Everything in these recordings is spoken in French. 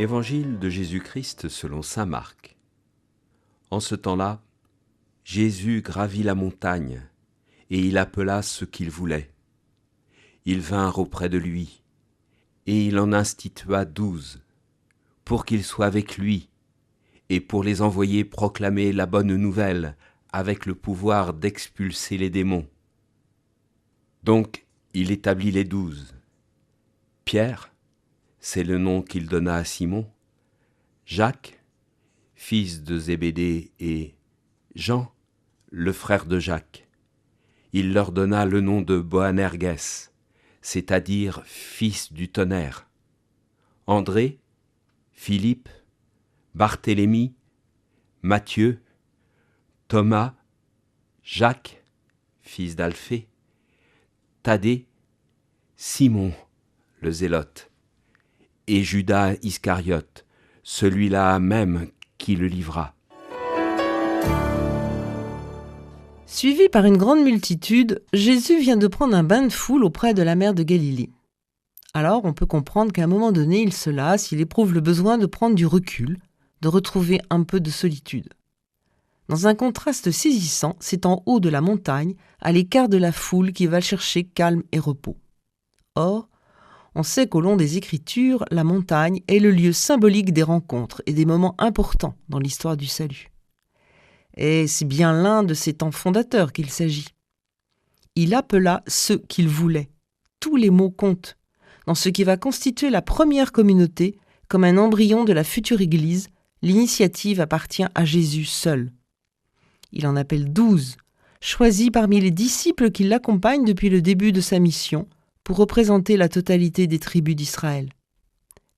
Évangile de Jésus-Christ selon saint Marc. En ce temps-là, Jésus gravit la montagne, et il appela ceux qu'il voulait. Ils vinrent auprès de lui, et il en institua 12, pour qu'ils soient avec lui, et pour les envoyer proclamer la bonne nouvelle, avec le pouvoir d'expulser les démons. Donc il établit les 12. Pierre, c'est le nom qu'il donna à Simon, Jacques, fils de Zébédée, et Jean, le frère de Jacques. Il leur donna le nom de Boanerges, c'est-à-dire fils du tonnerre. André, Philippe, Barthélemy, Matthieu, Thomas, Jacques, fils d'Alphée, Thaddée, Simon, le zélote, et Judas Iscariote, celui-là même qui le livra. Suivi par une grande multitude, Jésus vient de prendre un bain de foule auprès de la mer de Galilée. Alors on peut comprendre qu'à un moment donné, il se lasse, il éprouve le besoin de prendre du recul, de retrouver un peu de solitude. Dans un contraste saisissant, c'est en haut de la montagne, à l'écart de la foule, qu'il va chercher calme et repos. Or, on sait qu'au long des Écritures, la montagne est le lieu symbolique des rencontres et des moments importants dans l'histoire du salut. Et c'est bien l'un de ces temps fondateurs qu'il s'agit. Il appela ceux qu'il voulait. Tous les mots comptent. Dans ce qui va constituer la première communauté, comme un embryon de la future Église, l'initiative appartient à Jésus seul. Il en appelle 12, choisis parmi les disciples qui l'accompagnent depuis le début de sa mission, pour représenter la totalité des tribus d'Israël.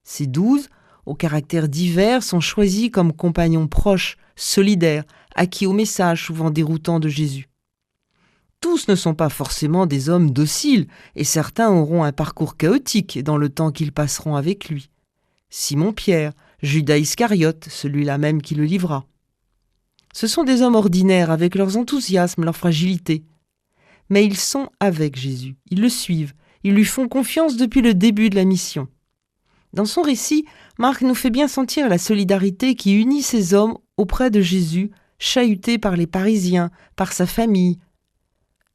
Ces 12, au caractère divers, sont choisis comme compagnons proches, solidaires, acquis au message souvent déroutant de Jésus. Tous ne sont pas forcément des hommes dociles, et certains auront un parcours chaotique dans le temps qu'ils passeront avec lui. Simon-Pierre, Judas Iscariote, celui-là même qui le livra. Ce sont des hommes ordinaires avec leurs enthousiasmes, leurs fragilités. Mais ils sont avec Jésus, ils le suivent, ils lui font confiance depuis le début de la mission. Dans son récit, Marc nous fait bien sentir la solidarité qui unit ces hommes auprès de Jésus, chahutés par les Parisiens, par sa famille.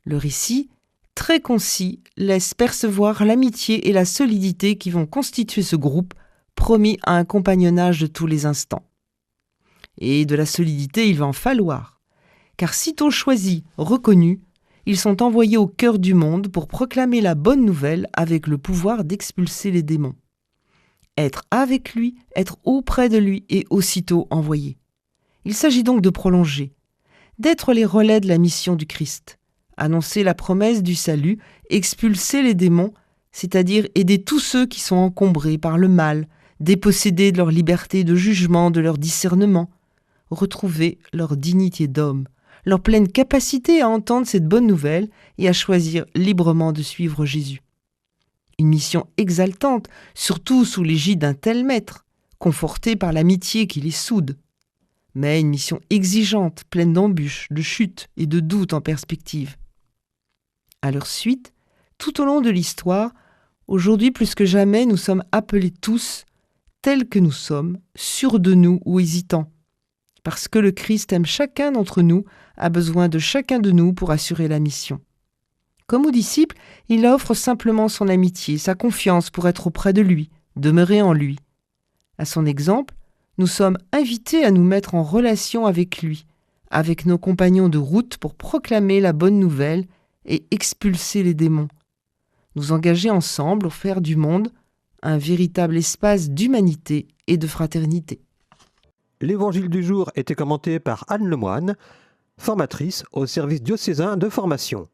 Le récit, très concis, laisse percevoir l'amitié et la solidité qui vont constituer ce groupe, promis à un compagnonnage de tous les instants. Et de la solidité, il va en falloir, car sitôt choisis, reconnus, ils sont envoyés au cœur du monde pour proclamer la bonne nouvelle avec le pouvoir d'expulser les démons. Être avec lui, être auprès de lui et aussitôt envoyé. Il s'agit donc de prolonger, d'être les relais de la mission du Christ, annoncer la promesse du salut, expulser les démons, c'est-à-dire aider tous ceux qui sont encombrés par le mal, dépossédés de leur liberté de jugement, de leur discernement, retrouver leur dignité d'homme, leur pleine capacité à entendre cette bonne nouvelle et à choisir librement de suivre Jésus. Une mission exaltante, surtout sous l'égide d'un tel maître, conforté par l'amitié qui les soude. Mais une mission exigeante, pleine d'embûches, de chutes et de doutes en perspective. À leur suite, tout au long de l'histoire, aujourd'hui plus que jamais, nous sommes appelés tous, tels que nous sommes, sûrs de nous ou hésitants. Parce que le Christ aime chacun d'entre nous, a besoin de chacun de nous pour assurer la mission. Comme aux disciples, il offre simplement son amitié, sa confiance pour être auprès de lui, demeurer en lui. À son exemple, nous sommes invités à nous mettre en relation avec lui, avec nos compagnons de route pour proclamer la bonne nouvelle et expulser les démons. Nous engager ensemble pour faire du monde un véritable espace d'humanité et de fraternité. L'évangile du jour était commenté par Anne Lemoine, formatrice au service diocésain de formation.